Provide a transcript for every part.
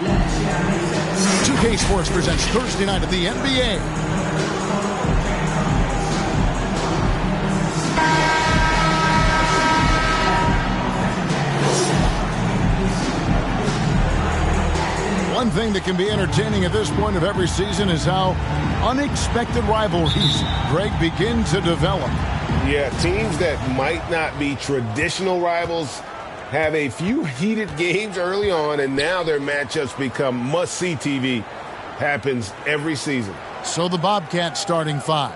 2K Sports presents Thursday night at the NBA. One thing that can be entertaining at this point of every season is how unexpected rivalries, Greg, begin to develop. Yeah, teams that might not be traditional rivals have a few heated games early on, and now their matchups become must-see TV. Happens every season. So the Bobcats starting five.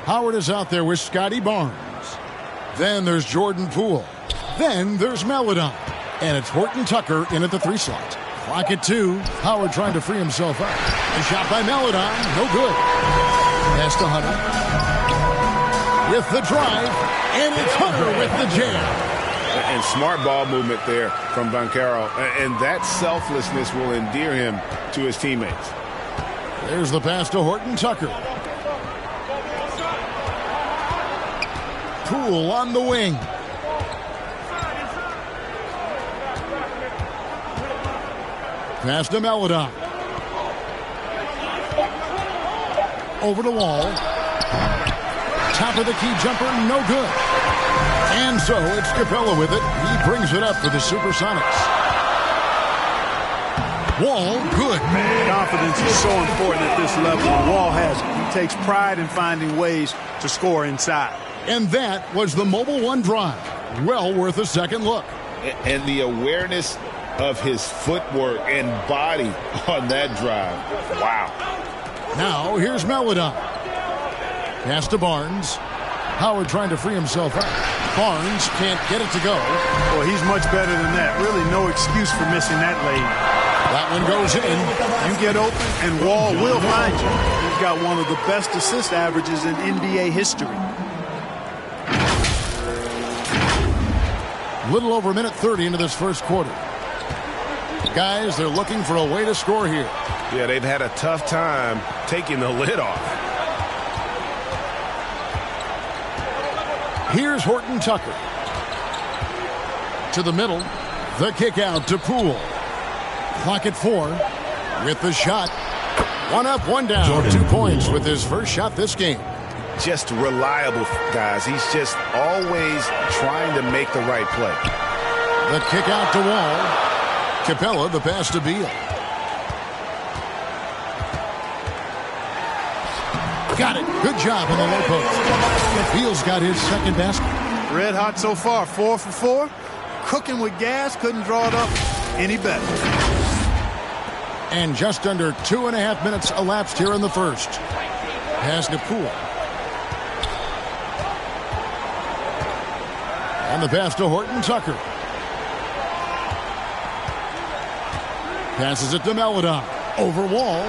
Howard is out there with Scotty Barnes. Then there's Jordan Poole. Then there's Melodon. And it's Horton Tucker in at the 3 slot. Clock at 2. Howard trying to free himself up. A shot by Melodon. No good. Pass to Hunter. With the drive. And it's Hunter with the jam. And smart ball movement there from Banchero. And that selflessness will endear him to his teammates. There's the pass to Horton Tucker. Poole on the wing. Pass to Melodon. Over the wall. Top of the key jumper, no good. And so it's Capella with it. He brings it up for the Supersonics. Wall, good. Confidence is so important at this level, and Wall has it. He takes pride in finding ways to score inside. And that was the Mobile One drive. Well worth a second look. And the awareness of his footwork and body on that drive. Wow. Now here's Melodon. Pass to Barnes. Howard trying to free himself up. Barnes can't get it to go. Well, he's much better than that. Really no excuse for missing that lane. That one goes in. You get open, and Wall will find you. He's got one of the best assist averages in NBA history. Little over a minute 30 into this first quarter. Guys, they're looking for a way to score here. Yeah, they've had a tough time taking the lid off. Here's Horton Tucker. To the middle. The kick out to Poole. Clock at 4. With the shot. One up, one down. Jordan 2 points with his first shot this game. Just reliable, guys. He's just always trying to make the right play. The kick out to Wall. Capella, the pass to Beal. Got it. Good job on the low post. Beal's got his second basket. Red hot so far. 4 for 4. Cooking with gas. Couldn't draw it up any better. And just under 2.5 minutes elapsed here in the first. Pass to Poole. And the pass to Horton Tucker. Passes it to Melodon. Over Wall.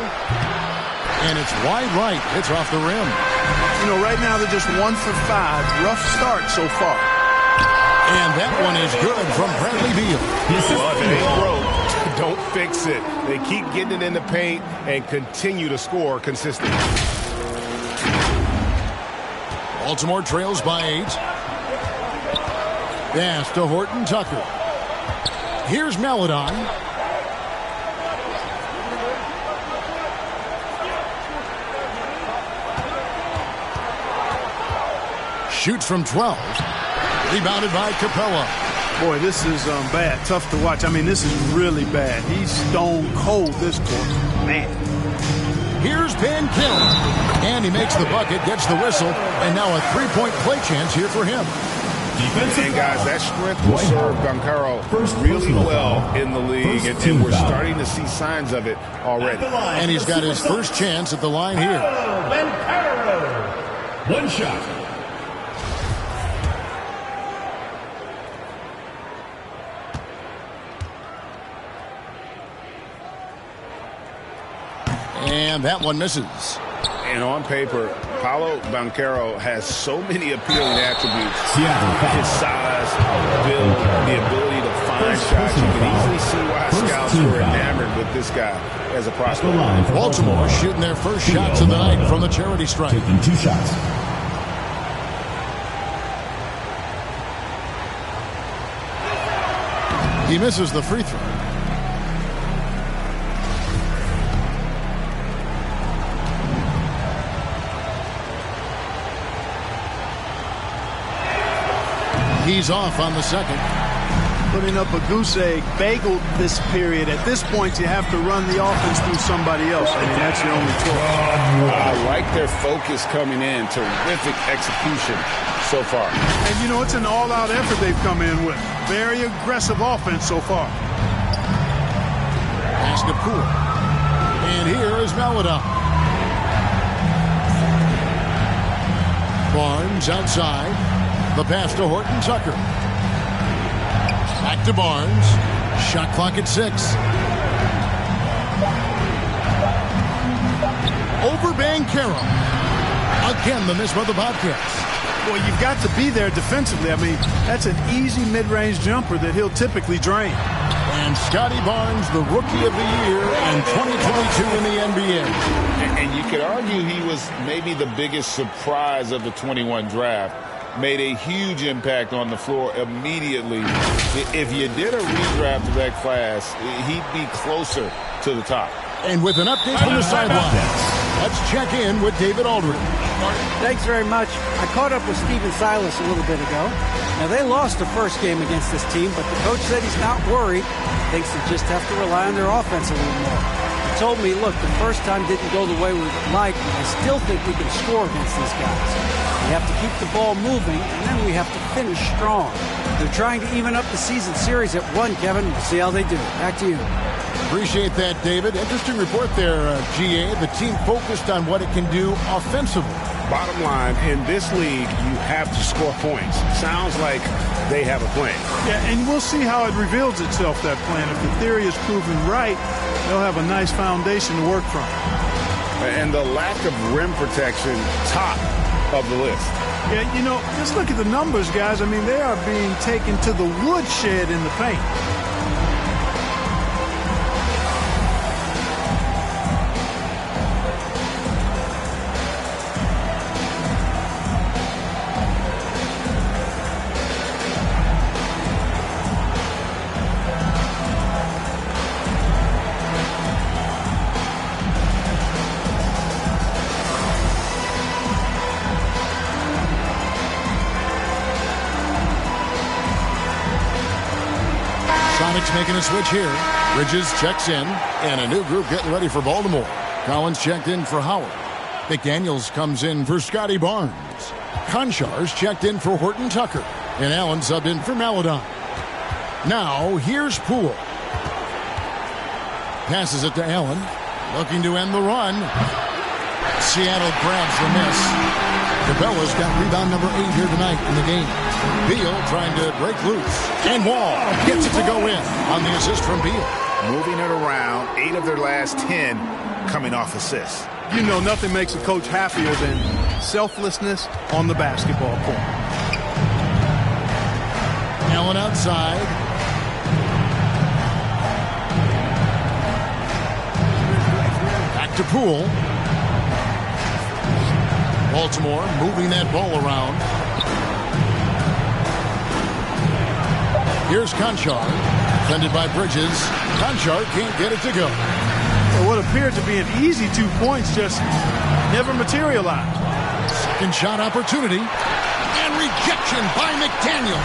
And it's wide right. It's off the rim. You know, right now they're just 1 for 5. Rough start so far. And that one is good from Bradley Beal. Well, if it ain't broke, don't fix it. They keep getting it in the paint and continue to score consistently. Baltimore trails by 8. Pass to Horton Tucker. Here's Melodon. Shoots from 12. Rebounded by Capella. Boy, this is bad. Tough to watch. I mean, this is really bad. He's stone cold this quarter. Man. Here's Banchero. And he makes the bucket, gets the whistle, and now a three-point play chance here for him. And, guys, that strength will serve Banchero really well in the league, and we're starting to see signs of it already. And he's got his first chance at the line here. Banchero. One shot. And that one misses. And on paper, Paolo Banchero has so many appealing attributes. His size, build, the ability to find shots. You can easily see why scouts were enamored with this guy as a prospect. Baltimore shooting their first shots of the night from the charity stripe. Taking 2 shots. He misses the free throw. He's off on the second. Putting up a goose egg, bageled this period. At this point, you have to run the offense through somebody else. I mean, that's your only choice. I like their focus coming in. Terrific execution so far. And, you know, it's an all-out effort they've come in with. Very aggressive offense so far. Pass to Poole. And here is Maladon. Barnes outside. The pass to Horton Tucker. Back to Barnes. Shot clock at 6. Over Banchero. Again, the miss by the Bobcats. Well, you've got to be there defensively. I mean, that's an easy mid-range jumper that he'll typically drain. And Scotty Barnes, the Rookie of the Year in 2022 in the NBA. And you could argue he was maybe the biggest surprise of the 21 draft. Made a huge impact on the floor immediately. If you did a redraft of that class, he'd be closer to the top. And with an update from the sideline, let's check in with David Aldridge. Thanks very much. I caught up with Stephen Silas a little bit ago. Now, they lost the first game against this team, but the coach said he's not worried. Thinks they just have to rely on their offense a little more. He told me, look, the first time didn't go the way we would like, but I still think we can score against these guys. We have to keep the ball moving, and then we have to finish strong. They're trying to even up the season series at 1, Kevin. We'll see how they do. Back to you. Appreciate that, David. Interesting report there, GA. The team focused on what it can do offensively. Bottom line, in this league, you have to score points. Sounds like they have a plan. Yeah, and we'll see how it reveals itself, that plan. If the theory is proven right, they'll have a nice foundation to work from. And the lack of rim protection, top of the list. Yeah, you know, just look at the numbers, guys. I mean, they are being taken to the woodshed in the paint. Making a switch here. Bridges checks in, and a new group getting ready for Baltimore. Collins checked in for Howard. McDaniels comes in for Scotty Barnes. Konchar's checked in for Horton Tucker, and Allen subbed in for Maladon. Now, here's Poole. Passes it to Allen, looking to end the run. Seattle grabs the miss. Cabela's got rebound number 8 here tonight in the game. Beal trying to break loose. And Wall gets it to go in on the assist from Beal. Moving it around, 8 of their last 10 coming off assists. You know, nothing makes a coach happier than selflessness on the basketball court. Allen outside. Back to Poole. Baltimore moving that ball around. Here's Konchar, defended by Bridges. Konchar can't get it to go. Well, what appeared to be an easy 2 points just never materialized. Second shot opportunity, and rejection by McDaniel.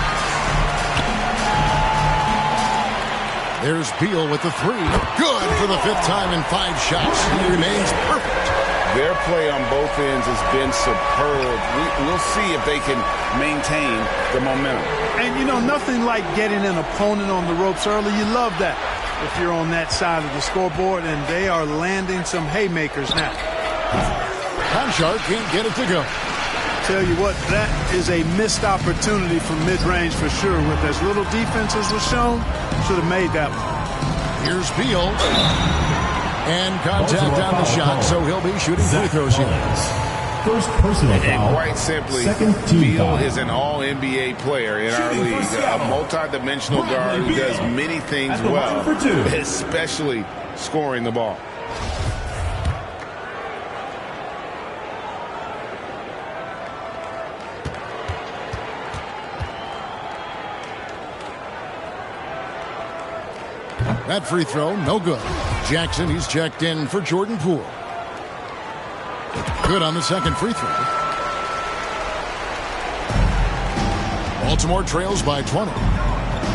There's Beal with the 3. Good for the 5th time in 5 shots. He remains perfect. Their play on both ends has been superb. We'll see if they can maintain the momentum. And, you know, nothing like getting an opponent on the ropes early. You love that if you're on that side of the scoreboard, and they are landing some haymakers now. Konchar can't get it to go. Tell you what, that is a missed opportunity from mid-range for sure. With as little defense as was shown, should have made that one. Here's Beal. And contact on the shot, so he'll be shooting free throws here. First personal foul. And quite simply, Beal is an all-NBA player in our league. A multi-dimensional guard who does many things well, especially scoring the ball. That free throw, no good. Jackson, he's checked in for Jordan Poole. Good on the second free throw. Baltimore trails by 20.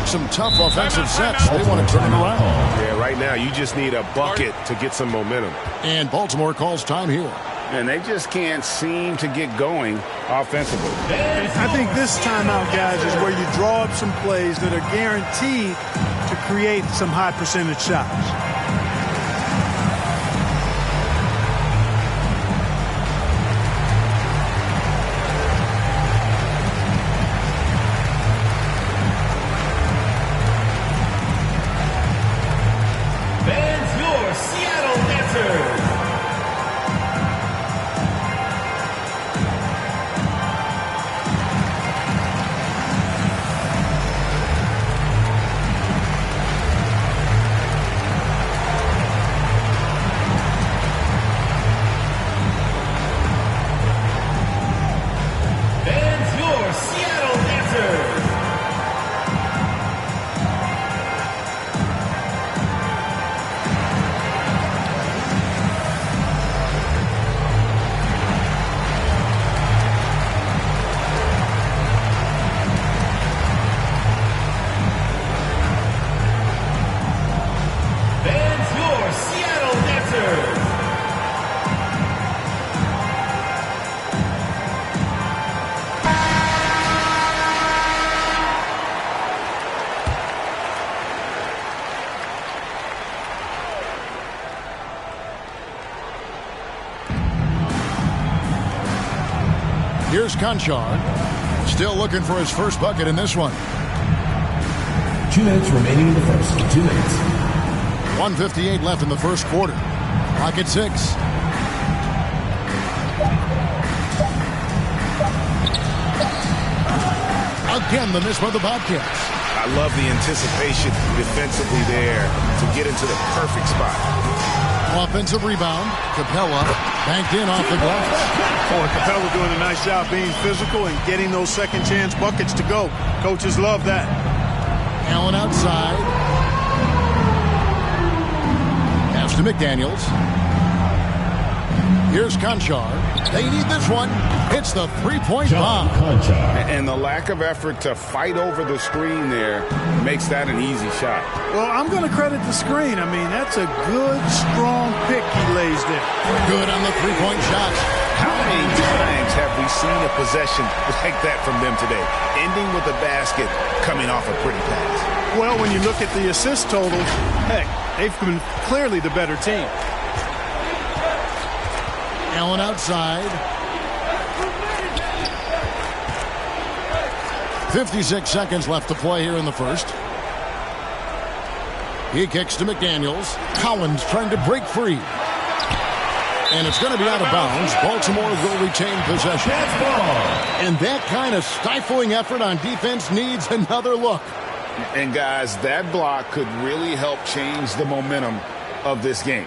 Some tough offensive sets. They want to turn it around. Yeah, right now you just need a bucket to get some momentum. And Baltimore calls time here. And they just can't seem to get going offensively. I think this timeout, guys, is where you draw up some plays that are guaranteed to create some high percentage shots. Here's Conchar. Still looking for his first bucket in this one. 2 minutes remaining in the first. 2 minutes. 1:58 left in the first quarter. Clock at 6. Again, the miss by the Bobcats. I love the anticipation defensively there to get into the perfect spot. Offensive rebound. Capella banked in off the glass. Boy, Capella doing a nice job being physical and getting those second chance buckets to go. Coaches love that. Allen outside. Pass to McDaniels. Here's Conchar. They need this one. It's the three-point bomb. And the lack of effort to fight over the screen there makes that an easy shot. Well, I'm going to credit the screen. I mean, that's a good, strong pick he lays there. Good on the three-point shot. How many times have we seen a possession like that from them today? Ending with a basket, coming off a pretty pass. Well, when you look at the assist totals, heck, they've been clearly the better team. Allen outside. 56 seconds left to play here in the first. He kicks to McDaniels. Collins trying to break free. And it's going to be out of bounds. Baltimore will retain possession. And that kind of stifling effort on defense needs another look. And guys, that block could really help change the momentum of this game.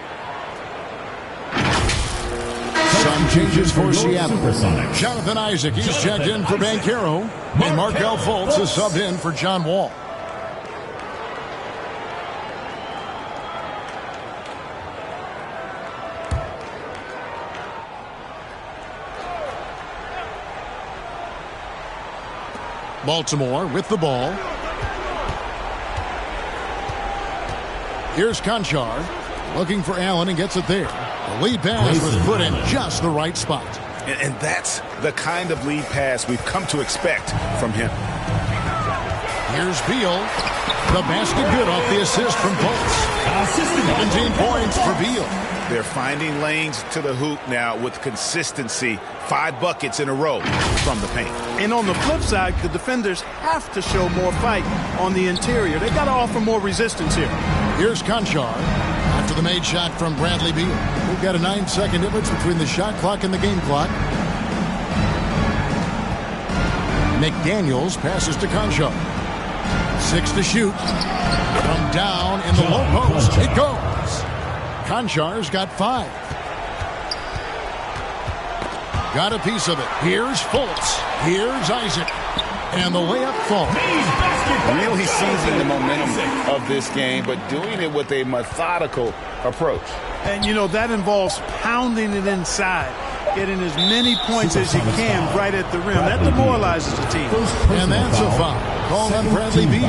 Some changes for Seattle. Jonathan Isaac, he's checked in for Banchero. And Markelle Fultz is subbed in for John Wall. Baltimore with the ball. Here's Conchar. Looking for Allen and gets it there. The lead pass was put in just the right spot. And that's the kind of lead pass we've come to expect from him. Here's Beal. The basket good off the assist from Fultz. 17 points for Beal. They're finding lanes to the hoop now with consistency. 5 buckets in a row from the paint. And on the flip side, the defenders have to show more fight on the interior. They got to offer more resistance here. Here's Conchar. After the made shot from Bradley Beal. We've got a 9-second difference between the shot clock and the game clock. McDaniels passes to Conchar. 6 to shoot. From down in the low post. It goes. Conchar's got 5. Got a piece of it. Here's Fultz. Here's Isaac. And the layup falls. Really seizing the momentum of this game, but doing it with a methodical approach. And, you know, that involves pounding it inside. getting as many points as you can right at the rim. That demoralizes the team. And that's a foul called on Bradley Beal.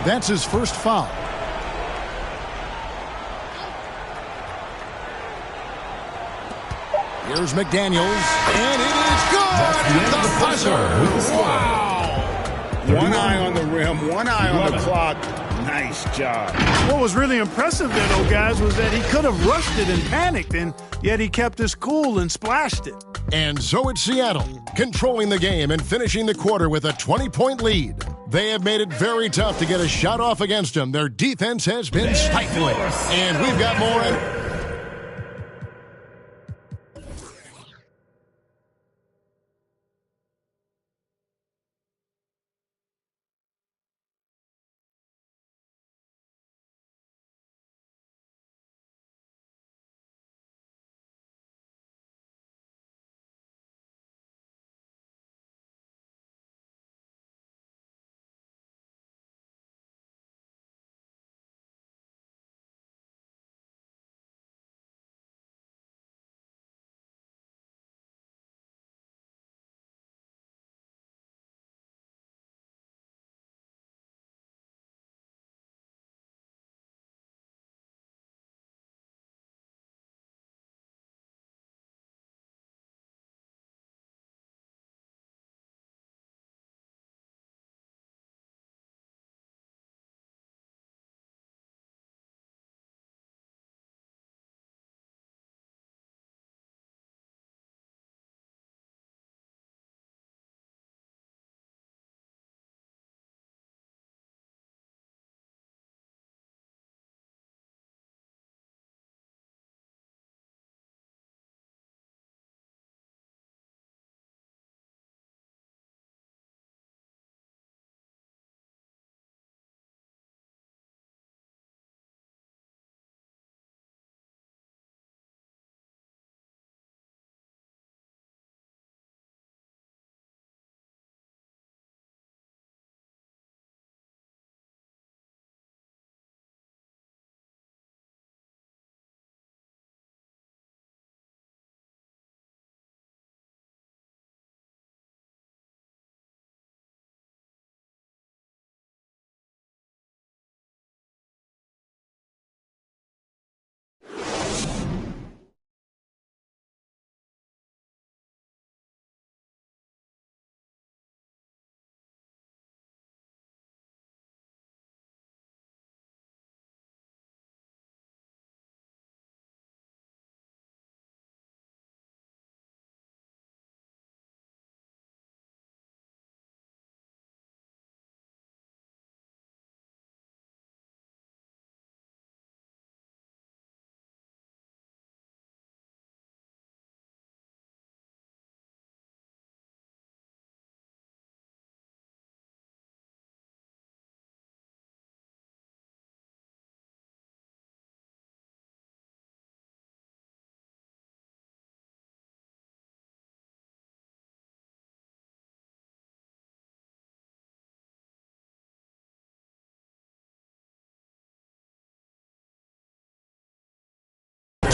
That's his first foul. Here's McDaniels, and it is good! The buzzer! Wow! One eye on the rim, one eye on the clock. Nice job. What was really impressive there, though, guys, was that he could have rushed it and panicked, and yet he kept his cool and splashed it. And so it's Seattle, controlling the game and finishing the quarter with a 20-point lead. They have made it very tough to get a shot off against them. Their defense has been stifling. And we've got more.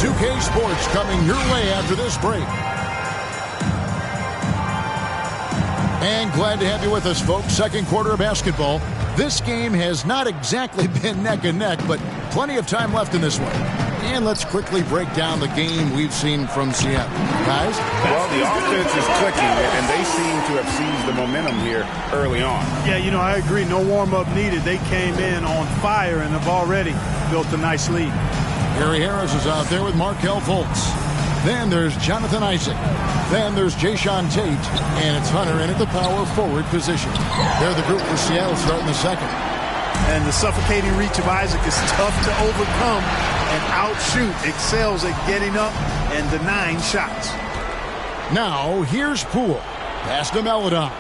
UK Sports coming your way after this break. And glad to have you with us, folks. Second quarter of basketball. This game has not exactly been neck and neck, but plenty of time left in this one. And let's quickly break down the game we've seen from Seattle. Guys? Well, the offense is clicking, and they seem to have seized the momentum here early on. Yeah, you know, I agree. No warm-up needed. They came in on fire and have already built a nice lead. Gary Harris is out there with Markelle Fultz. Then there's Jonathan Isaac. Then there's Jayshawn Tate. And it's Hunter in at the power forward position. They're the group for Seattle starting the second. And the suffocating reach of Isaac is tough to overcome and outshoot. Excels at getting up and denying shots. Now, here's Poole. Pass to Melodon.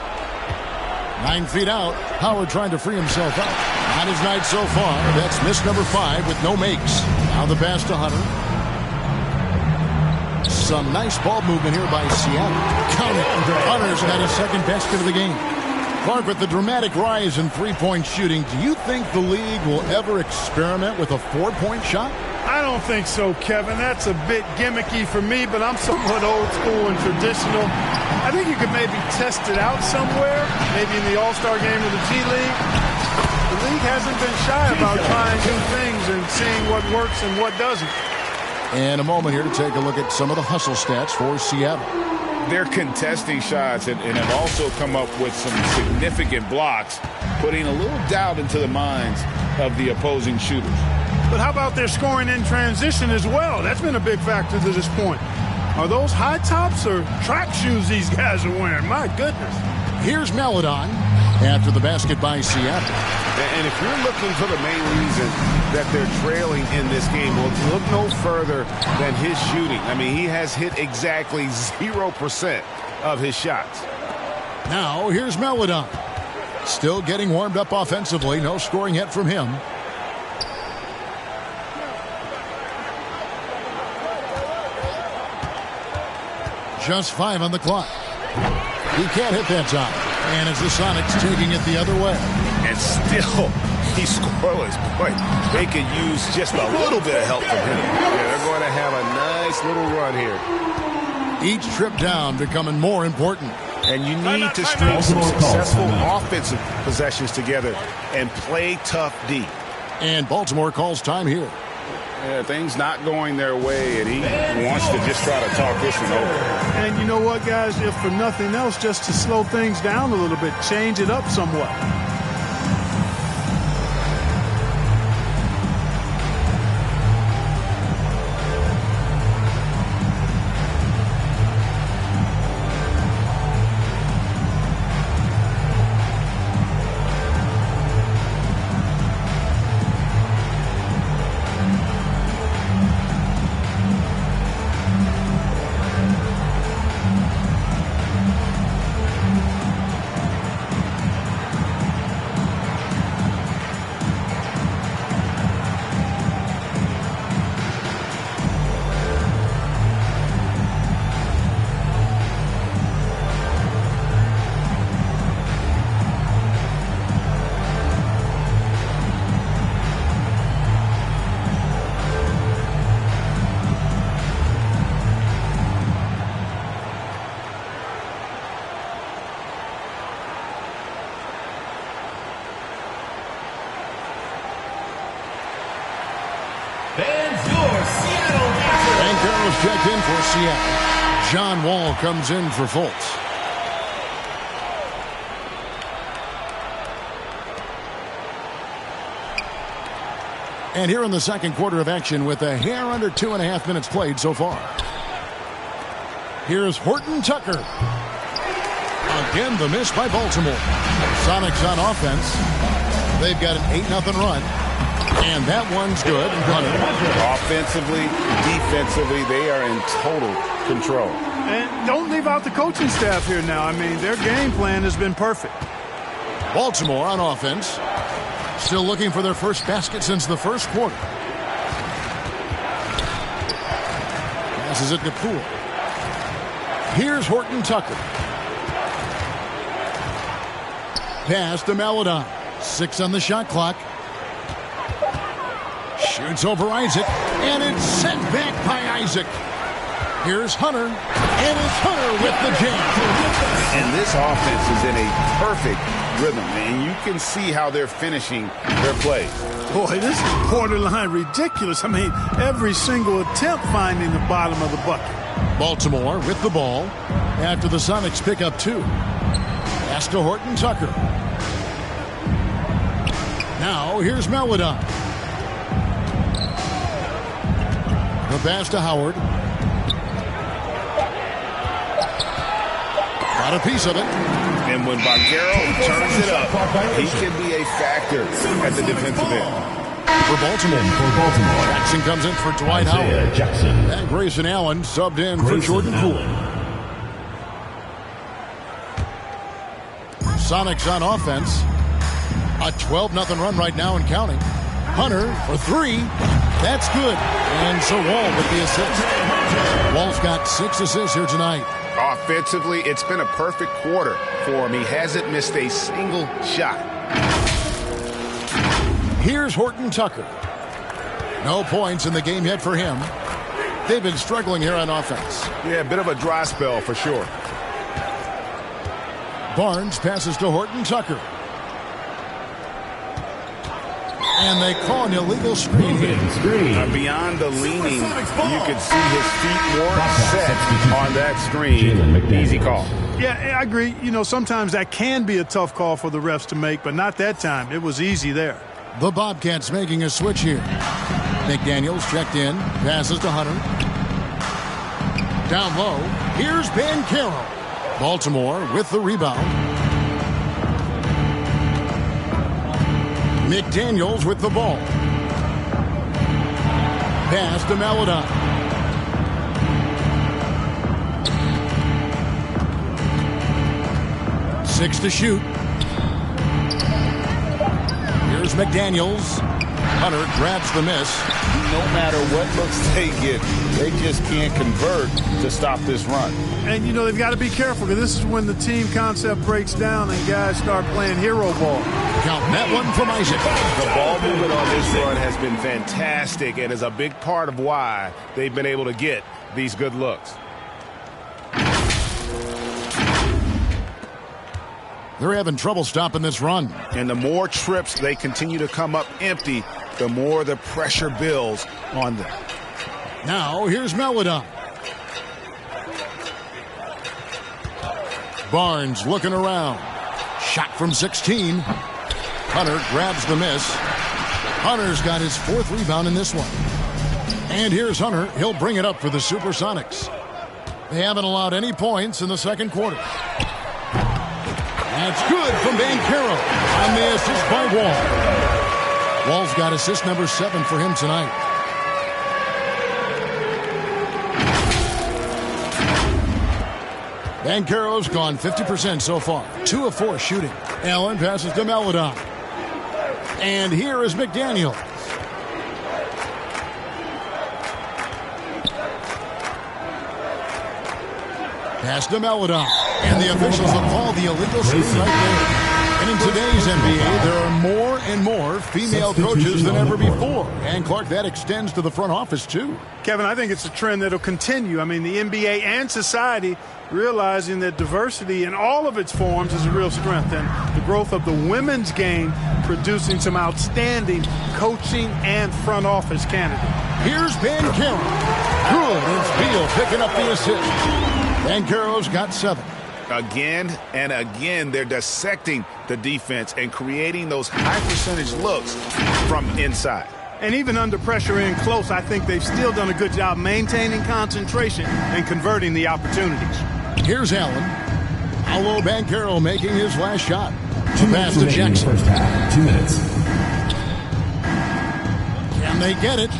9 feet out. Howard trying to free himself up. Not his night so far. That's miss number 5 with no makes. Now the pass to Hunter. Some nice ball movement here by Seattle. Count it. Hunter's got his second basket of the game. Clark, with the dramatic rise in three-point shooting, do you think the league will ever experiment with a four-point shot? I don't think so, Kevin. That's a bit gimmicky for me, but I'm somewhat old school and traditional. I think you could maybe test it out somewhere, maybe in the All-Star game of the G League. The league hasn't been shy about trying new things and seeing what works and what doesn't. And a moment here to take a look at some of the hustle stats for Seattle. They're contesting shots and have also come up with some significant blocks, putting a little doubt into the minds of the opposing shooters. But how about their scoring in transition as well? That's been a big factor to this point. Are those high tops or track shoes these guys are wearing? My goodness. Here's Meladon after the basket by Seattle. And if you're looking for the main reason that they're trailing in this game, well, look no further than his shooting. I mean, he has hit exactly 0% of his shots. Now, here's Meladon. Still getting warmed up offensively. No scoring yet from him. Just 5 on the clock. He can't hit that time. And as the Sonics taking it the other way. And still, he's scoreless. Boy, they could use just a little bit of help from him. Yeah, they're going to have a nice little run here. Each trip down becoming more important. And you need to string some successful offensive possessions together and play tough D. And Baltimore calls time here. Yeah, things not going their way, and he wants to just try to talk this one over. And you know what, guys? If for nothing else, just to slow things down a little bit, change it up somewhat. Checked in for Seattle. John Wall comes in for Fultz. And here in the second quarter of action with a hair under 2.5 minutes played so far. Here's Horton Tucker. Again, the miss by Baltimore. Sonics on offense. They've got an 8-0 run. And that one's good. Offensively, defensively, they are in total control. And don't leave out the coaching staff here now. I mean, their game plan has been perfect. Baltimore on offense. Still looking for their first basket since the first quarter. Passes it to Poole. Here's Horton Tucker. Pass to Meladon. 6 on the shot clock. Shoots over Isaac, and it's sent back by Isaac. Here's Hunter, and it's Hunter with the jam. And this offense is in a perfect rhythm, and you can see how they're finishing their play. Boy, this is borderline ridiculous. I mean, every single attempt finding the bottom of the bucket. Baltimore with the ball after the Sonics pick up 2. Pass to Horton Tucker. Now here's Meladon. The pass to Howard. Got a piece of it. And when Boncaro turns it up, he can be a factor at the defensive end. For Baltimore. Jackson comes in for Dwight Howard. And Grayson Allen subbed in for Jordan Poole. Sonics on offense. A 12-0 run right now and counting. Hunter for 3. That's good. And so Wall with the assist. Wall's got 6 assists here tonight. Offensively, it's been a perfect quarter for him. He hasn't missed a single shot. Here's Horton Tucker. No points in the game yet for him. They've been struggling here on offense. Yeah, a bit of a dry spell for sure. Barnes passes to Horton Tucker. And they call an illegal screen here. Beyond the leaning, you could see his feet more set on that screen. Easy call. Yeah, I agree. You know, sometimes that can be a tough call for the refs to make, but not that time. It was easy there. The Bobcats making a switch here. McDaniels checked in, passes to Hunter. Down low, here's Banchero. Baltimore with the rebound. McDaniels with the ball. Pass to Maladon. Six to shoot. Here's McDaniels. Hunter grabs the miss. No matter what looks they get, they just can't convert to stop this run. And, you know, they've got to be careful because this is when the team concept breaks down and guys start playing hero ball. Count that one from Isaac. The ball movement on this run has been fantastic and is a big part of why they've been able to get these good looks. They're having trouble stopping this run. And the more trips they continue to come up empty, the more the pressure builds on them. Now, here's Maladon. Barnes looking around. Shot from 16. Hunter grabs the miss. Hunter's got his fourth rebound in this one. And here's Hunter. He'll bring it up for the Supersonics. They haven't allowed any points in the second quarter. That's good from Banchero. And the assist by Wall. Wall's got assist number 7 for him tonight. Banchero's gone 50% so far. 2 of 4 shooting. Allen passes to Maladon. And here is McDaniels. Pass to Maladon. And the officials have called the illegal screen right there. And in today's NBA, there are more and more female coaches than ever before. And, Clark, that extends to the front office, too. Kevin, I think it's a trend that will continue. I mean, the NBA and society realizing that diversity in all of its forms is a real strength. And the growth of the women's game producing some outstanding coaching and front office candidates. Here's Banchero. Good. And Beal picking up the assist. Banchero's got 7. Again and again, they're dissecting the defense and creating those high percentage looks from inside. And even under pressure in close, I think they've still done a good job maintaining concentration and converting the opportunities. Here's Allen. Paolo Banchero making his last shot. Pass to Jackson. First half, 2 minutes. Can they get it?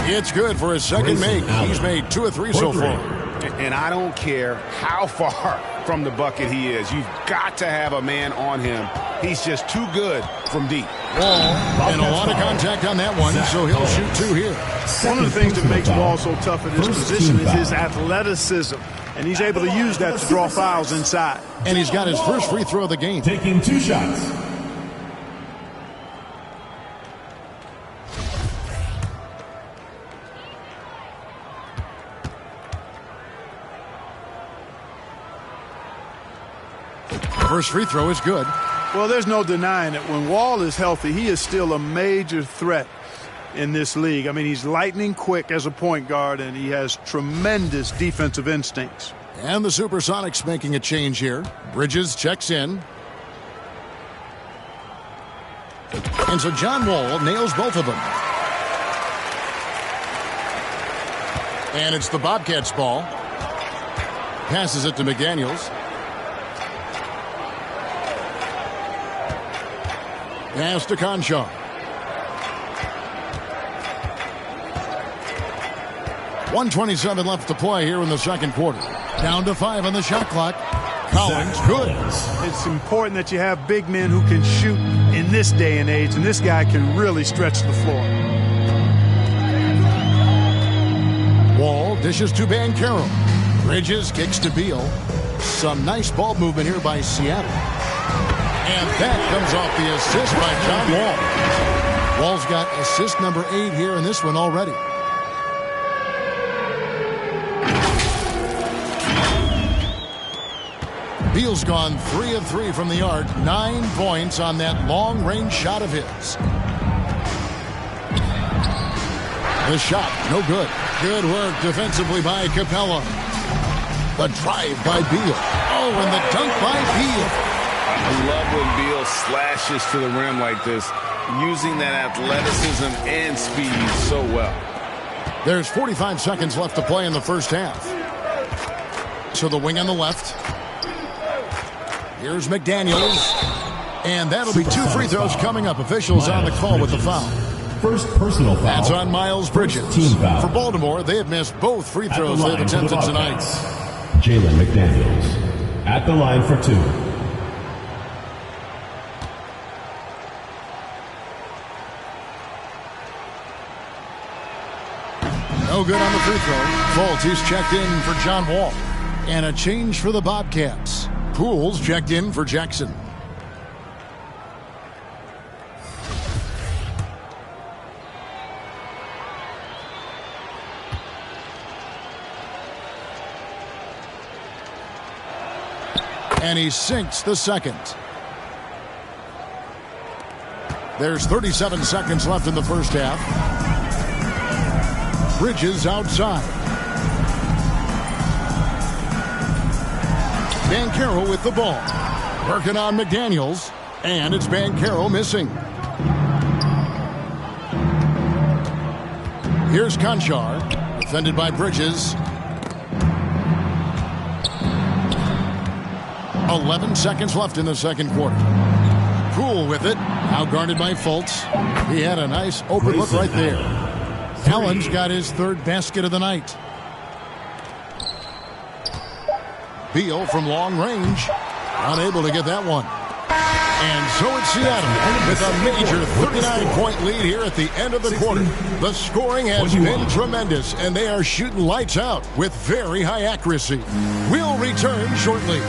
It's good for his second make. He's made 2 of 3 so far. And I don't care how far from the bucket he is. You've got to have a man on him. He's just too good from deep. Wall, and a lot of contact on that one, so he'll shoot 2 here. One of the things that makes Wall so tough at his position is his athleticism. And he's able to use that to draw fouls inside. And he's got his first free throw of the game. Taking 2 shots. First free throw is good. Well, there's no denying it. When Wall is healthy, he is still a major threat in this league. I mean, he's lightning quick as a point guard, and he has tremendous defensive instincts. And the Supersonics making a change here. Bridges checks in. And so John Wall nails both of them. And it's the Bobcats' ball. Passes it to McDaniels. Pass to Conchar. .127 left to play here in the second quarter. Down to 5 on the shot clock. Collins, good. It's important that you have big men who can shoot in this day and age, and this guy can really stretch the floor. Wall dishes to Banchero. Bridges kicks to Beal. Some nice ball movement here by Seattle. And that comes off the assist by John Wall. Wall's got assist number 8 here in this one already. Beal's gone 3 of 3 from the arc. 9 points on that long-range shot of his. The shot, no good. Good work defensively by Capella. The drive by Beal. Oh, and the dunk by Beal. I love when Beal slashes to the rim like this, using that athleticism and speed so well. There's 45 seconds left to play in the first half. So the wing on the left. Here's McDaniels. And that'll be 2 free throws coming up. Officials on the call with the foul. First personal foul. That's on Miles Bridges. Team foul. For Baltimore, they have missed both free throws they've attempted tonight. Jalen McDaniels at the line for 2. No good on the free throw. Fultz, he's checked in for John Wall. And a change for the Bobcats. Poole's checked in for Jackson. And he sinks the second. There's 37 seconds left in the first half. Bridges outside. Banchero with the ball. Working on McDaniels. And it's Banchero missing. Here's Conchar. Defended by Bridges. 11 seconds left in the second quarter. Poole with it. Now guarded by Fultz. He had a nice open look right there. Allen's got his 3rd basket of the night. Beal from long range. Unable to get that one. And so it's Seattle with a major 39-point lead here at the end of the quarter. The scoring has been tremendous, and they are shooting lights out with very high accuracy. We'll return shortly.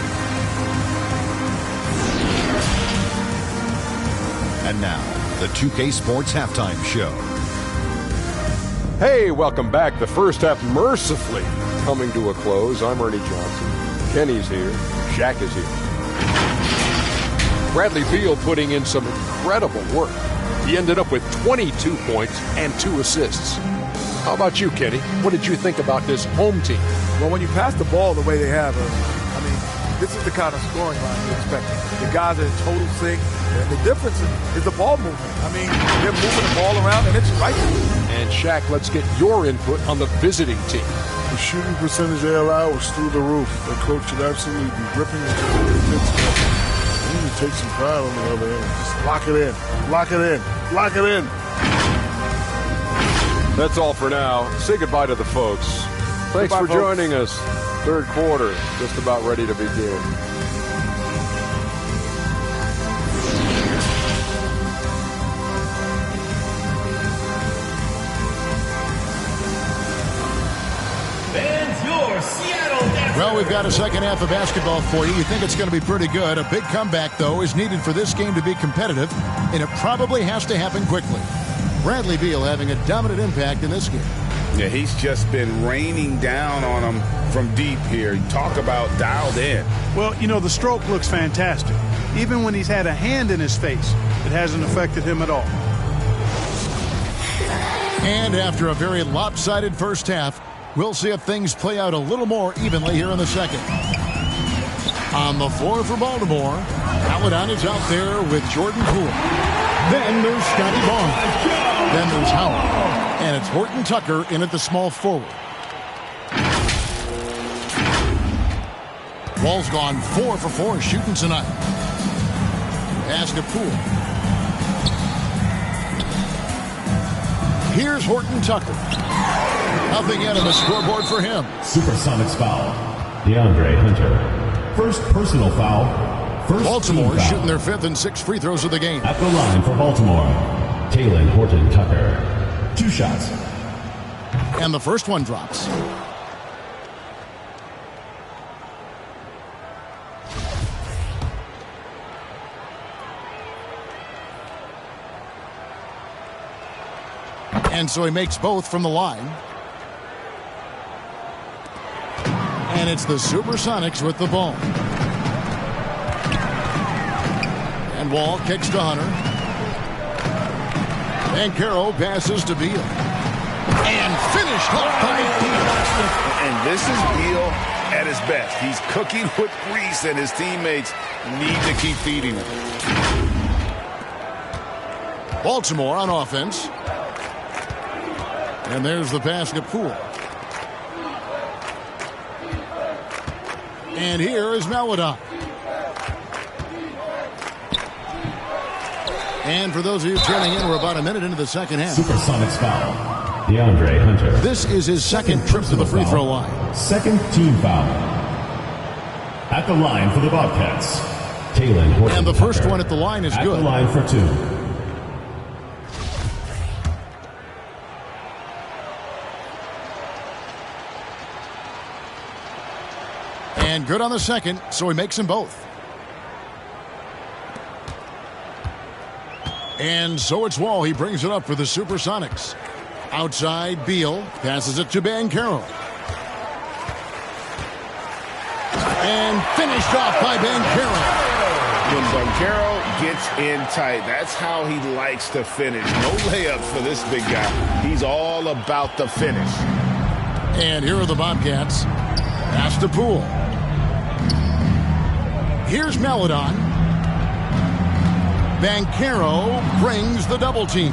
And now, the 2K Sports Halftime Show. Hey, welcome back. The first half mercifully coming to a close. I'm Ernie Johnson. Kenny's here. Shaq is here. Bradley Beal putting in some incredible work. He ended up with 22 points and 2 assists. How about you, Kenny? What did you think about this home team? Well, when you pass the ball the way they have, this is the kind of scoring line you expect. The guys are in total sync. And the difference is the ball movement. They're moving the ball around, and it's striking. And Shaq, let's get your input on the visiting team. The shooting percentage they allow was through the roof. The coach should absolutely be ripping into the defense. They need to take some pride on the other end. Just lock it in. Lock it in. Lock it in. That's all for now. Say goodbye to the folks. Thanks for joining us. Third quarter, just about ready to begin. Well, we've got a second half of basketball for you. We think it's going to be pretty good. A big comeback, though, is needed for this game to be competitive, and it probably has to happen quickly. Bradley Beal having a dominant impact in this game. Yeah, he's just been raining down on them from deep here. Talk about dialed in. Well, the stroke looks fantastic. Even when he's had a hand in his face, it hasn't affected him at all. And after a very lopsided first half, we'll see if things play out a little more evenly here in the second. On the floor for Baltimore, Paladon is out there with Jordan Poole. Then there's Scotty Barnes. Then there's Howard. And it's Horton Tucker in at the small forward. Wall's gone 4 for 4 shooting tonight. Pass to Poole. Here's Horton Tucker. Nothing yet on the scoreboard for him. Supersonics foul. DeAndre Hunter. First personal foul. First Baltimore foul. shooting their 5th and 6th free throws of the game. At the line for Baltimore, Taylor Horton Tucker. 2 shots. And the first one drops. And so he makes both from the line. And it's the Supersonics with the ball. And Wall kicks to Hunter. And Carroll passes to Beal. And finished off by Beal. And this is Beal at his best. He's cooking with grease, and his teammates need to keep feeding him. Baltimore on offense. And there's the pass to Poole. And here is Maladon. And for those of you tuning in, we're about a minute into the second half. Supersonics foul. DeAndre Hunter. This is his second trip to the free throw line. Second team foul. At the line for the Bobcats, Taylor Horton. And the first one at the line is good. At the line for 2. And good on the second, so he makes them both. And so it's Wall. He brings it up for the Supersonics. Outside, Beal passes it to Banchero. And finished off by Banchero. When Banchero gets in tight, that's how he likes to finish. No layups for this big guy. He's all about the finish. And here are the Bobcats. Pass to Poole. Here's Maladon. Banchero brings the double team.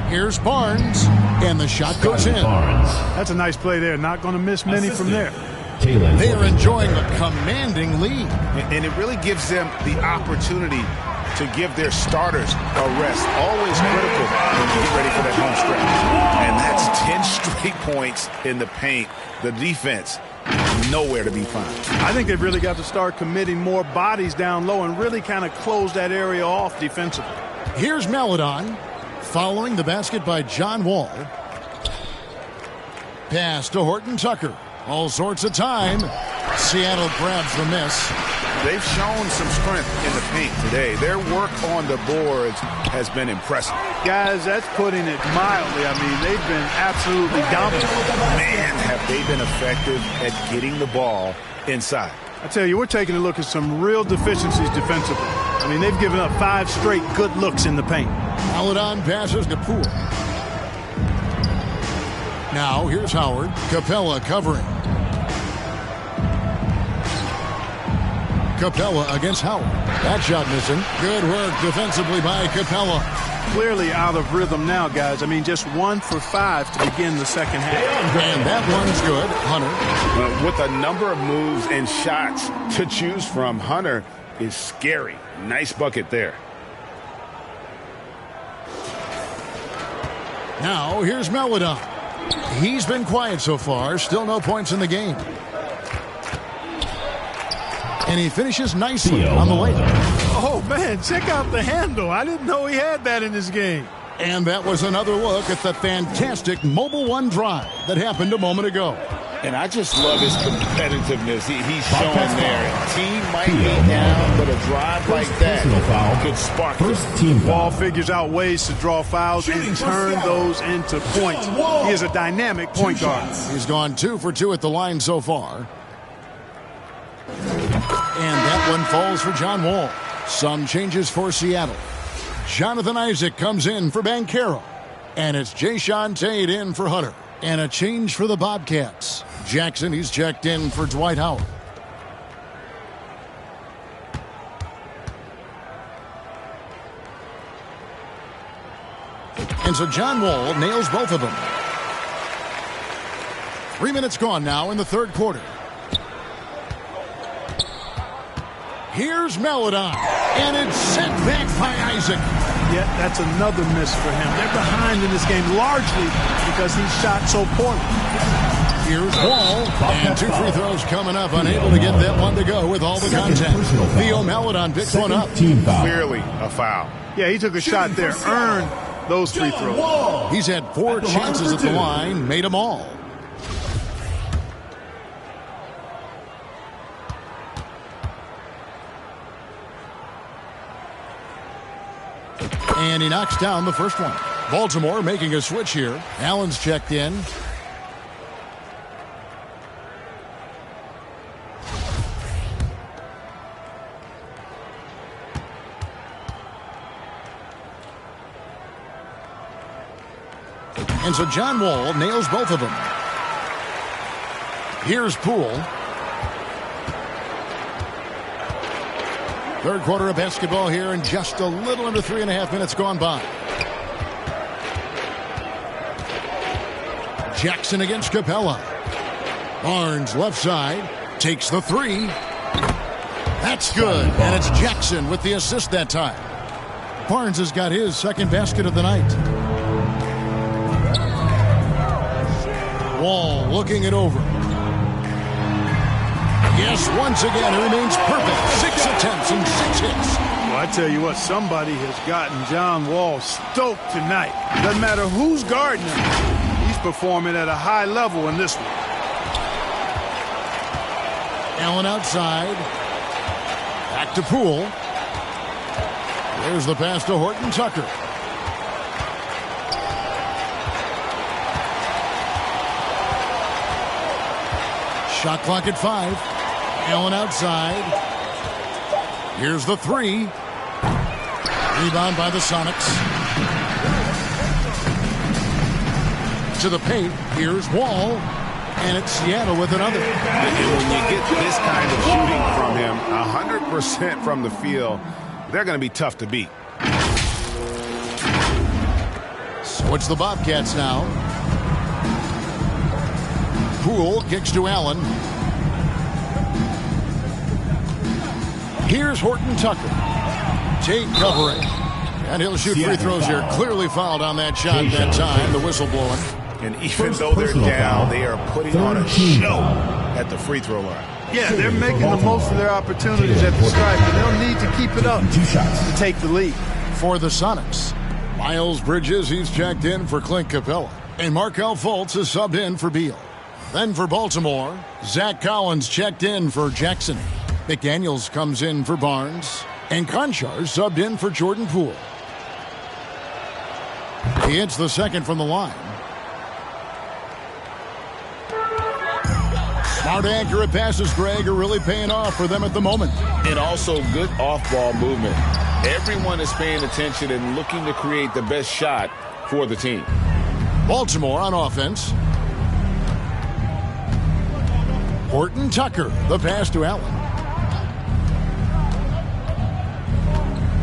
Here's Barnes, and the shot goes in. That's a nice play there. Not going to miss many from there. They are enjoying a commanding lead. And it really gives them the opportunity to give their starters a rest. Always critical when you get ready for that home stretch. And that's 10 straight points in the paint. The defense, nowhere to be found. I think they've really got to start committing more bodies down low and really kind of close that area off defensively. Here's Maladon, following the basket by John Wall. Pass to Horton Tucker. All sorts of time. Seattle grabs the miss. They've shown some strength in the paint today. Their work on the boards has been impressive. Guys, that's putting it mildly. I mean, they've been absolutely dominant. Man, have they been effective at getting the ball inside. I tell you, we're taking a look at some real deficiencies defensively. I mean, they've given up 5 straight good looks in the paint. Maladon passes to Poole. Now, here's Howard. Capella covering. Capella against Howard. That shot missing. Good work defensively by Capella. Clearly out of rhythm now, guys. I mean, just 1 for 5 to begin the second half. And that one's good. Hunter. With a number of moves and shots to choose from, Hunter is scary. Nice bucket there. Now, here's Maladon. He's been quiet so far. Still no points in the game. And he finishes nicely on the layup. Oh, man, check out the handle. I didn't know he had that in his game. And that was another look at the fantastic Mobile One drive that happened a moment ago. And I just love his competitiveness. He's showing there. Team might be down, but a drive like that could spark it. Ball figures out ways to draw fouls and turn those into points. He is a dynamic point guard. He's gone 2 for 2 at the line so far. And that one falls for John Wall. Some changes for Seattle. Jonathan Isaac comes in for Banchero. And it's Jayshawn Tate in for Hunter. And a change for the Bobcats. Jackson, he's checked in for Dwight Howard. And so John Wall nails both of them. 3 minutes gone now in the third quarter. Here's Maladon, and it's sent back by Isaac. Yeah, that's another miss for him. They're behind in this game largely because he shot so poorly. Here's Wall, and 2 free throws coming up, unable to get that one to go with all the contact. Theo Maladon picks one up. Clearly a foul. Yeah, he took a shot there, earned those free throws. He's had 4 chances at the line, made them all. And he knocks down the first one. Baltimore making a switch here. Allen's checked in. And so John Wall nails both of them. Here's Poole. Third quarter of basketball here, and just a little under 3.5 minutes gone by. Jackson against Capella. Barnes left side. Takes the three. That's good. And it's Jackson with the assist that time. Barnes has got his second basket of the night. Wall looking it over. Yes, once again, it remains perfect. 6 attempts and 6 hits. Well, I tell you what, somebody has gotten John Wall stoked tonight. Doesn't matter who's guarding him. He's performing at a high level in this one. Allen outside. Back to Poole. There's the pass to Horton Tucker. Shot clock at 5. Allen outside. Here's the three. Rebound by the Sonics. To the paint. Here's Wall. And it's Seattle with another. When you get this kind of shooting from him, 100% from the field, they're going to be tough to beat. So it's the Bobcats now. Poole kicks to Allen. Here's Horton Tucker. Tate covering. And he'll shoot free throws here. Clearly fouled on that shot that time. The whistle blowing. And even though they're down, they are putting on a show at the free throw line. Yeah, they're making the most of their opportunities at the stripe, and they'll need to keep it up to take the lead. For the Sonics, Miles Bridges, he's checked in for Clint Capella. And Markelle Fultz is subbed in for Beal. Then for Baltimore, Zach Collins checked in for Jackson. McDaniels comes in for Barnes. And Conchar subbed in for Jordan Poole. He hits the second from the line. Smart, accurate passes, Greg, are really paying off for them at the moment. And also good off-ball movement. Everyone is paying attention and looking to create the best shot for the team. Baltimore on offense. Horton Tucker, the pass to Allen.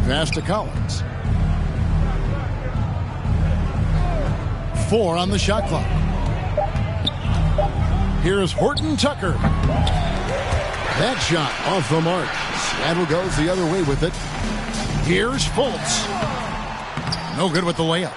Pass to Collins. 4 on the shot clock. Here's Horton Tucker. That shot off the mark. Seattle goes the other way with it. Here's Fultz. No good with the layup.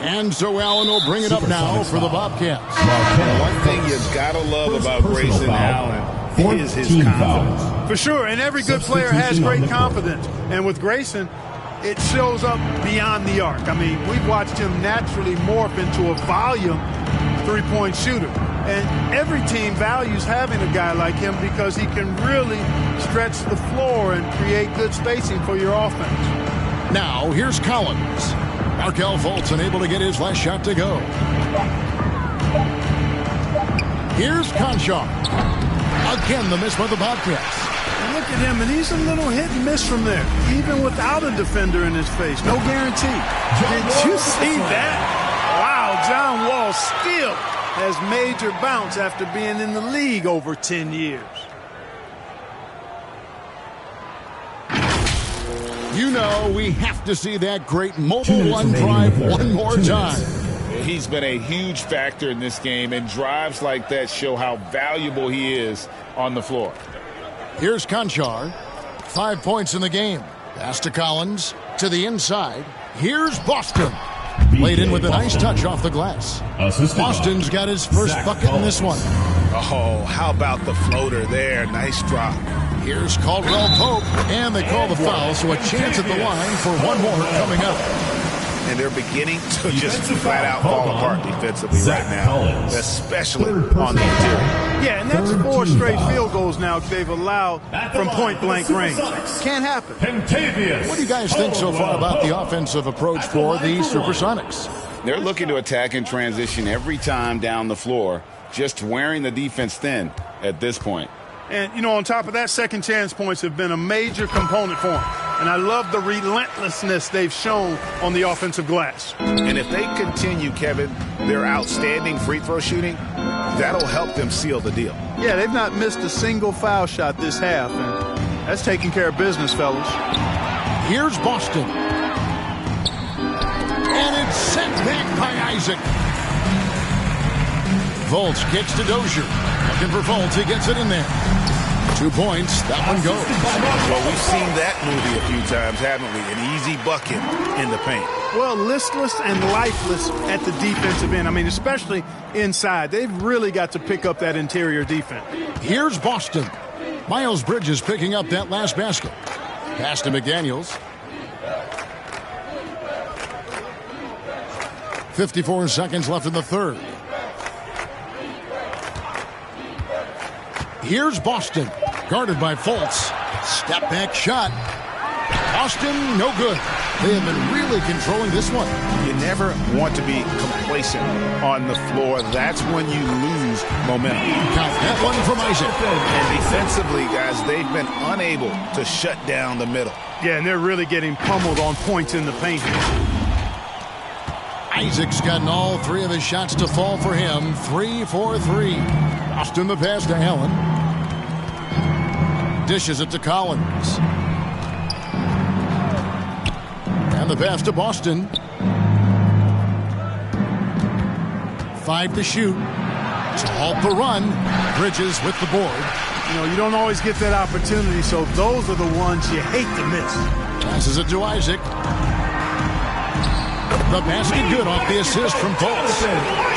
And so Allen will bring it up now for the Bobcats. One thing you've got to love about Grayson Allen is his confidence. For sure, and every good player has great confidence. And with Grayson, it shows up beyond the arc. I mean, we've watched him naturally morph into a volume three-point shooter. And every team values having a guy like him because he can really stretch the floor and create good spacing for your offense. Now, here's Collins. Markelle Fultz unable to get his last shot to go. Here's Conchar. Again, the miss by the Bobcats. And look at him, and he's a little hit and miss from there, even without a defender in his face. No guarantee. Did you see that? Wow, John Wall still has major bounce after being in the league over 10 years. You know, we have to see that great mobile one drive one more time. He's been a huge factor in this game, and drives like that show how valuable he is on the floor. Here's Conchar. 5 points in the game. Pass to Collins. To the inside. Here's Boston. Laid in with a nice touch off the glass. Boston's got his first bucket in this one. Oh, how about the floater there? Nice drop. Here's Caldwell Pope, and they call the foul, so a chance at the line for one more coming up. and they're beginning to just flat out fall apart defensively right now, especially on the interior. Yeah, and that's 4 straight field goals now they've allowed from point-blank range. Can't happen. What do you guys think so far about the offensive approach for the Supersonics? They're looking to attack in transition every time down the floor, just wearing the defense thin at this point. And, you know, on top of that, second chance points have been a major component for them. And I love the relentlessness they've shown on the offensive glass. And if they continue, Kevin, their outstanding free throw shooting, that'll help them seal the deal. Yeah, they've not missed a single foul shot this half, and that's taking care of business, fellas. Here's Boston. And it's sent back by Isaac. Volts kicks to Dozier. Looking for Volts. He gets it in there. 2 points. That one goes. Well, we've seen that movie a few times, haven't we? An easy bucket in the paint. Well, listless and lifeless at the defensive end. I mean, especially inside. They've really got to pick up that interior defense. Here's Boston. Miles Bridges picking up that last basket. Pass to McDaniels. 54 seconds left in the third. Here's Boston, guarded by Fultz. Step back shot. Boston, no good. They have been really controlling this one. You never want to be complacent on the floor. That's when you lose momentum. Count that one from Isaac. And defensively, guys, they've been unable to shut down the middle. Yeah, and they're really getting pummeled on points in the paint. Isaac's gotten all 3 of his shots to fall for him. 3 for 3. Boston the pass to Allen. Dishes it to Collins. And the pass to Boston. 5 to shoot. To halt the run. Bridges with the board. You know, you don't always get that opportunity, so those are the ones you hate to miss. Passes it to Isaac. The basket good off the assist from Fultz.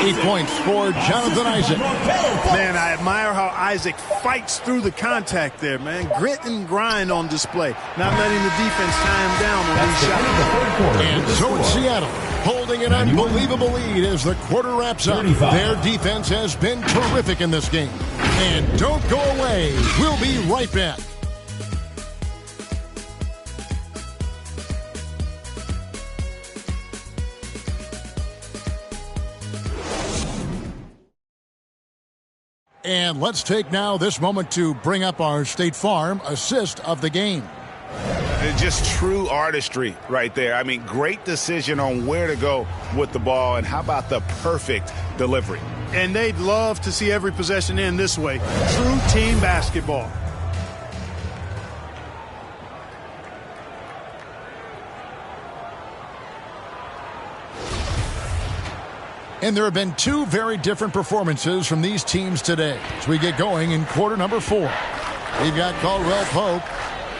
8 points for Jonathan Isaac. Man, I admire how Isaac fights through the contact there, man. Grit and grind on display. Not letting the defense tie him down on these shots. And so it's Seattle holding an unbelievable lead as the quarter wraps up. Their defense has been terrific in this game. And don't go away. We'll be right back. And let's take now this moment to bring up our State Farm assist of the game. Just true artistry right there. I mean, great decision on where to go with the ball, and how about the perfect delivery? And they'd love to see every possession end this way. True team basketball. And there have been 2 very different performances from these teams today as we get going in quarter number 4. We've got Caldwell Pope,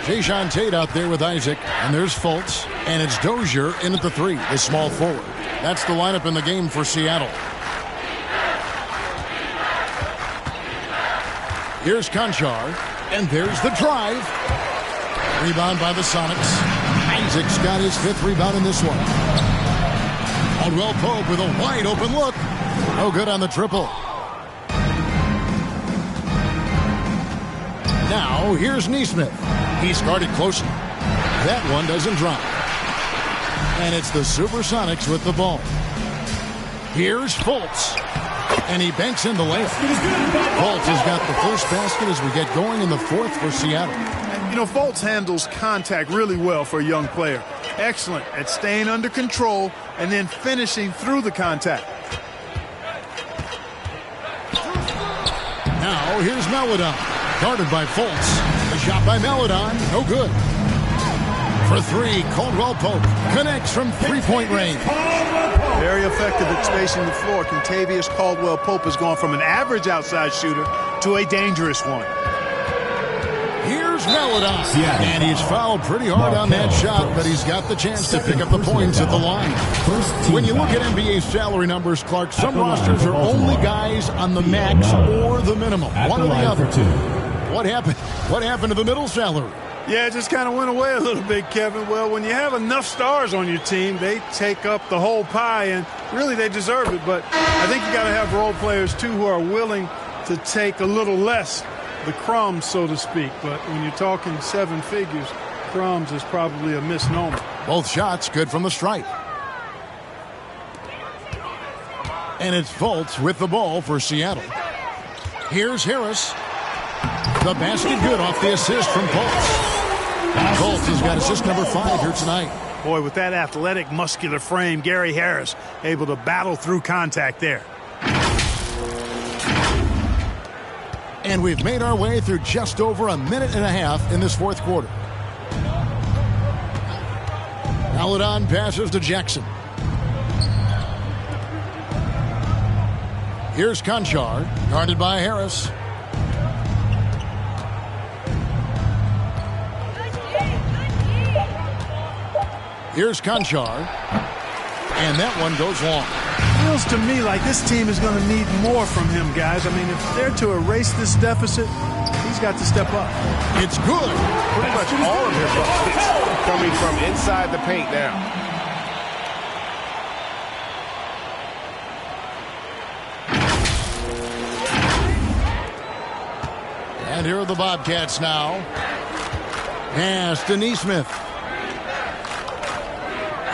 Jayshawn Tate out there with Isaac, and there's Fultz, and it's Dozier in at the 3, the small forward. That's the lineup in the game for Seattle. Here's Conchar, and there's the drive. Rebound by the Sonics. Isaac's got his 5th rebound in this one. Caldwell Pope with a wide open look. No good on the triple. Now here's Neesmith. He's guarded closely. That one doesn't drop. And it's the Supersonics with the ball. Here's Fultz. And he banks in the layup. Fultz has got the first basket as we get going in the 4th for Seattle. You know, Fultz handles contact really well for a young player. Excellent at staying under control and then finishing through the contact. Now here's Maladon, guarded by Fultz. The shot by Maladon, no good. For 3, Caldwell Pope connects from 3-point range. Very effective at spacing the floor. Contavious Caldwell Pope has gone from an average outside shooter to a dangerous one. Here's Maladon, and he's fouled pretty hard on that shot, but he's got the chance to pick up the points at the line. When you look at NBA salary numbers, Clark, some rosters are only guys on the max or the minimum, one or the other. What happened to the middle salary? Yeah, it just kind of went away a little bit, Kevin. Well, when you have enough stars on your team, they take up the whole pie, and really they deserve it. But I think you got to have role players, too, who are willing to take a little less, the crumbs, so to speak. But when you're talking 7 figures, crumbs is probably a misnomer. Both shots good from the stripe. And it's Fultz with the ball for Seattle. Here's Harris. The basket good off the assist from Fultz. Fultz has got assist number 5 here tonight. Boy, with that athletic, muscular frame, Gary Harris able to battle through contact there. And we've made our way through just over a minute and a half in this fourth quarter. Maladon passes to Jackson. Here's Conchar, guarded by Harris. Here's Conchar, and that one goes long. Feels to me like this team is going to need more from him, guys. I mean, if they're to erase this deficit, he's got to step up. It's good. Pretty much all of his buckets coming from inside the paint now. And here are the Bobcats now. Pass to Neesmith.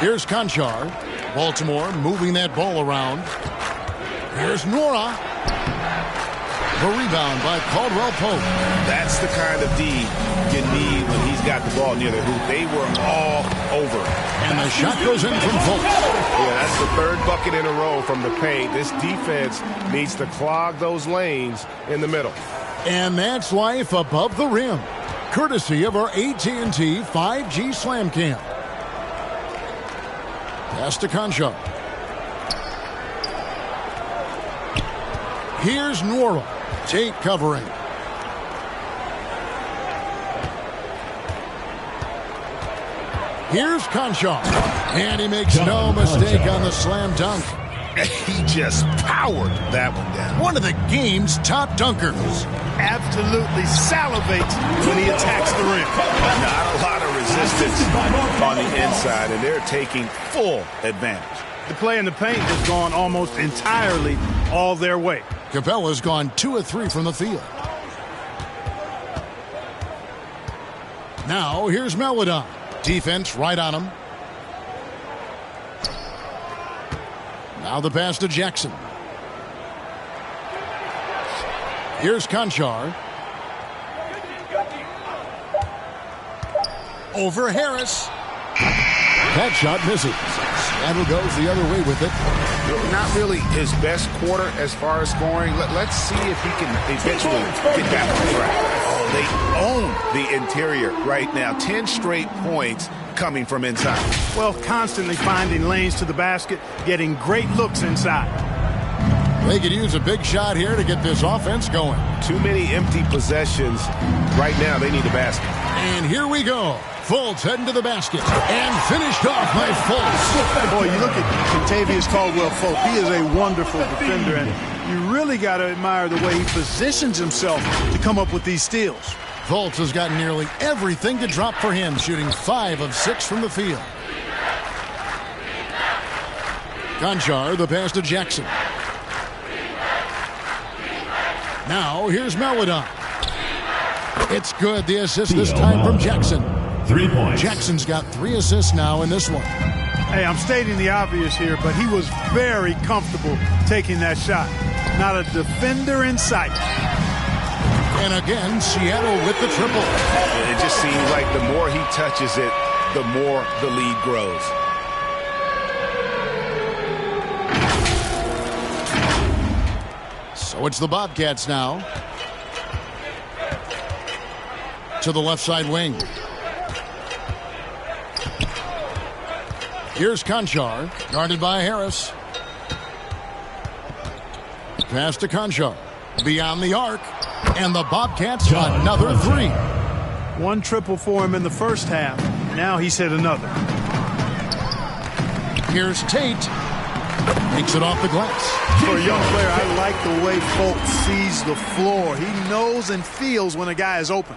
Here's Conchar. Baltimore moving that ball around. Here's Nora. The rebound by Caldwell Pope. That's the kind of D you need when he's got the ball near the hoop. They were all over. And the shot goes in from Fultz. Yeah, that's the 3rd bucket in a row from the paint. This defense needs to clog those lanes in the middle. And that's life above the rim, courtesy of our AT&T 5G Slam Cam. Pass to Conchar. Here's Nora. Tate covering. Here's Conchar. And he makes no mistake on the slam dunk. He just powered that one down. One of the game's top dunkers. Absolutely salivates when he attacks the rim. Not a lot of resistance on the inside, and they're taking full advantage. The play in the paint has gone almost entirely all their way. Capella's gone 2 of 3 from the field. Now here's Maladon. Defense right on him. Now the pass to Jackson. Here's Conchar. Over Harris. That shot misses. Seattle goes the other way with it. Not really his best quarter as far as scoring. Let's see if he can eventually get that on track. Oh, they own the interior right now. 10 straight points coming from inside. Well, constantly finding lanes to the basket, getting great looks inside. They could use a big shot here to get this offense going. Too many empty possessions. Right now, they need a basket. And here we go. Fultz heading to the basket. And finished off by Fultz. Boy, you look at Kentavious Caldwell-Pope. He is a wonderful defender, and you really got to admire the way he positions himself to come up with these steals. Fultz has got nearly everything to drop for him, shooting 5 of 6 from the field. Conchar, the pass to Jackson. Now, here's Maladon. It's good. The assist this time from Jackson. 3 points. Jackson's got 3 assists now in this one. Hey, I'm stating the obvious here, but he was very comfortable taking that shot. Not a defender in sight. And again, Seattle with the triple. It just seems like the more he touches it, the more the lead grows. So it's the Bobcats now. To the left side wing. Here's Conchar, guarded by Harris. Pass to Conchar. Beyond the arc. And the Bobcats another 3. 1 triple for him in the first half. Now he's hit another. Here's Tate. Makes it off the glass. For a young player, I like the way Fultz sees the floor. He knows and feels when a guy is open.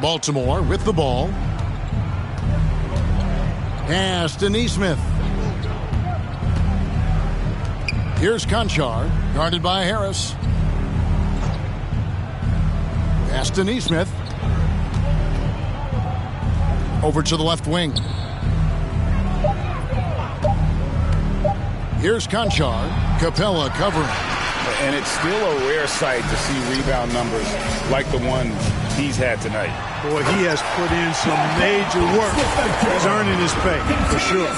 Baltimore with the ball. Pass to Neesmith. Here's Conchar, guarded by Harris. Pass to Neesmith. Over to the left wing. Here's Conchar. Capella covering. And it's still a rare sight to see rebound numbers like the one he's had tonight. Boy, he has put in some major work. He's earning his pay, for sure.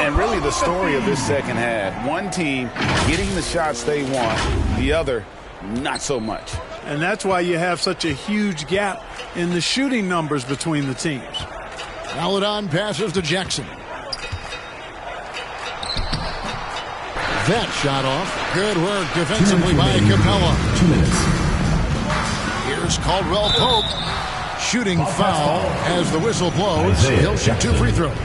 And really the story of this second half, one team getting the shots they want, the other not so much. And that's why you have such a huge gap in the shooting numbers between the teams. Maladon passes to Jackson. That shot off. Good work defensively by Capella. 2 minutes. Here's Caldwell Pope. Shooting foul as the whistle blows. He'll shoot 2 free throws.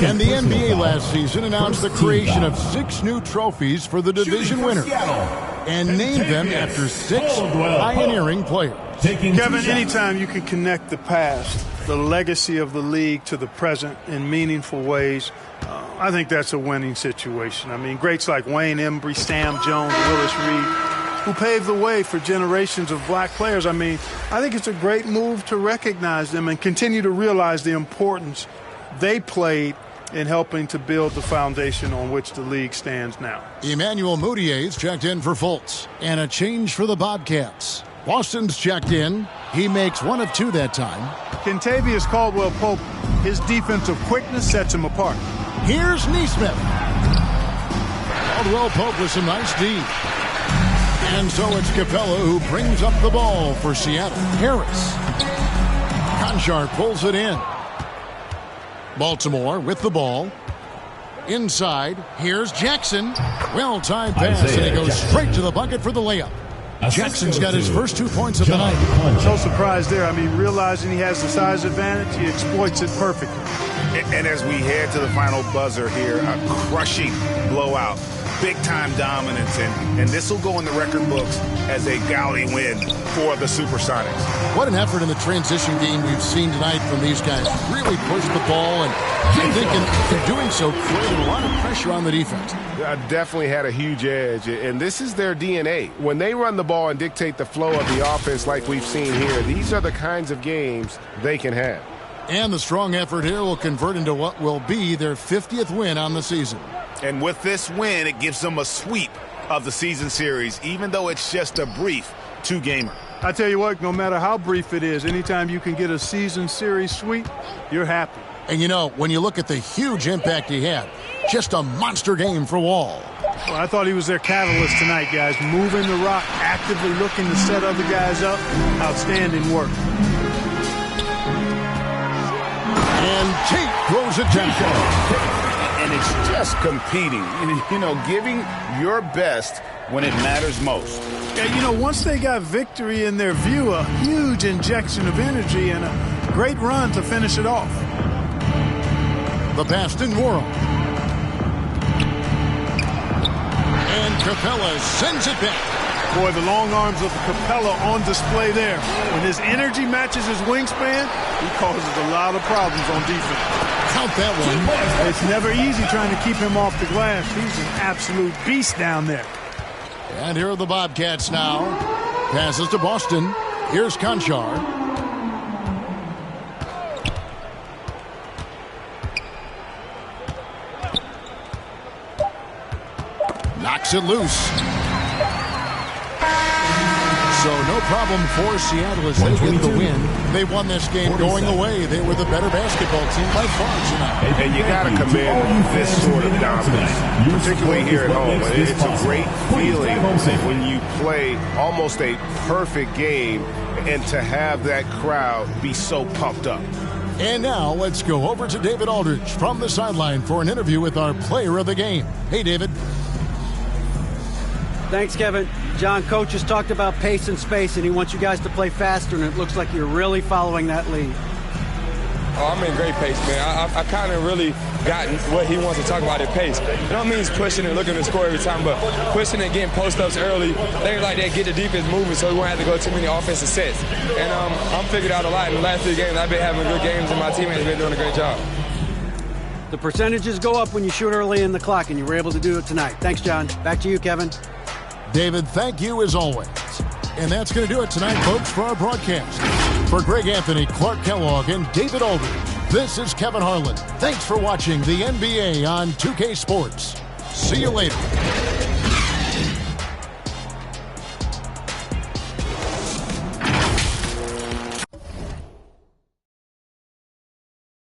And the NBA last season announced the creation of 6 new trophies for the division winners and named them after 6 pioneering players. Kevin, anytime you can connect the past, the legacy of the league, to the present in meaningful ways, I think that's a winning situation. I mean, greats like Wayne Embry, Sam Jones, Willis Reed, who paved the way for generations of black players. I mean, I think it's a great move to recognize them and continue to realize the importance they played in helping to build the foundation on which the league stands now. Emmanuel Moutier's checked in for Fultz, and a change for the Bobcats. Boston's checked in. He makes 1 of 2 that time. Kentavious Caldwell-Pope, his defensive quickness sets him apart. Here's Neesmith. Caldwell-Pope with some nice D. And so it's Capella who brings up the ball for Seattle. Harris. Conchar pulls it in. Baltimore with the ball. Inside, here's Jackson. Well-timed pass, and he goes straight to the bucket for the layup. Jackson's got his first 2 points of the night. No surprise there. I mean, realizing he has the size advantage, he exploits it perfectly. And as we head to the final buzzer here, a crushing blowout, big-time dominance, and this will go in the record books as a gaudy win for the Supersonics. What an effort in the transition game we've seen tonight from these guys. Really pushed the ball, and I think in doing so, created a lot of pressure on the defense. Definitely had a huge edge, and this is their DNA. When they run the ball and dictate the flow of the offense like we've seen here, these are the kinds of games they can have. And the strong effort here will convert into what will be their 50th win on the season. And with this win, it gives them a sweep of the season series, even though it's just a brief 2-gamer. I tell you what, no matter how brief it is, anytime you can get a season series sweep, you're happy. And you know, when you look at the huge impact he had, just a monster game for Wall. Well, I thought he was their catalyst tonight, guys. Moving the rock, actively looking to set other guys up. Outstanding work. And Tate throws it down. And it's just competing, you know, giving your best when it matters most. Yeah, you know, once they got victory in their view, a huge injection of energy and a great run to finish it off. The pass to Morrow. And Capella sends it back. Boy, the long arms of Capella on display there. When his energy matches his wingspan, he causes a lot of problems on defense. Count that one. It's never easy trying to keep him off the glass. He's an absolute beast down there. And here are the Bobcats now. Passes to Boston. Here's Conchar. Knocks it loose. So no problem for Seattle as they get the win. They won this game going away. They were the better basketball team by far tonight. And you got to commend this sort of dominance, particularly here at home. It's a great feeling when you play almost a perfect game and to have that crowd be so pumped up. And now let's go over to David Aldridge from the sideline for an interview with our player of the game. Hey, David. Thanks, Kevin. John, Coach has talked about pace and space, and he wants you guys to play faster, and it looks like you're really following that lead. Oh, I'm in great pace, man. I kind of really gotten what he wants to talk about at pace. It don't mean pushing and looking to score every time, but pushing and getting post-ups early, things like that, get the defense moving so we won't have to go too many offensive sets. And I'm figured out a lot in the last 3 games. I've been having good games, and my teammates have been doing a great job. The percentages go up when you shoot early in the clock, and you were able to do it tonight. Thanks, John. Back to you, Kevin. David, thank you as always. And that's going to do it tonight, folks, for our broadcast. For Greg Anthony, Clark Kellogg, and David Aldridge, this is Kevin Harlan. Thanks for watching the NBA on 2K Sports. See you later.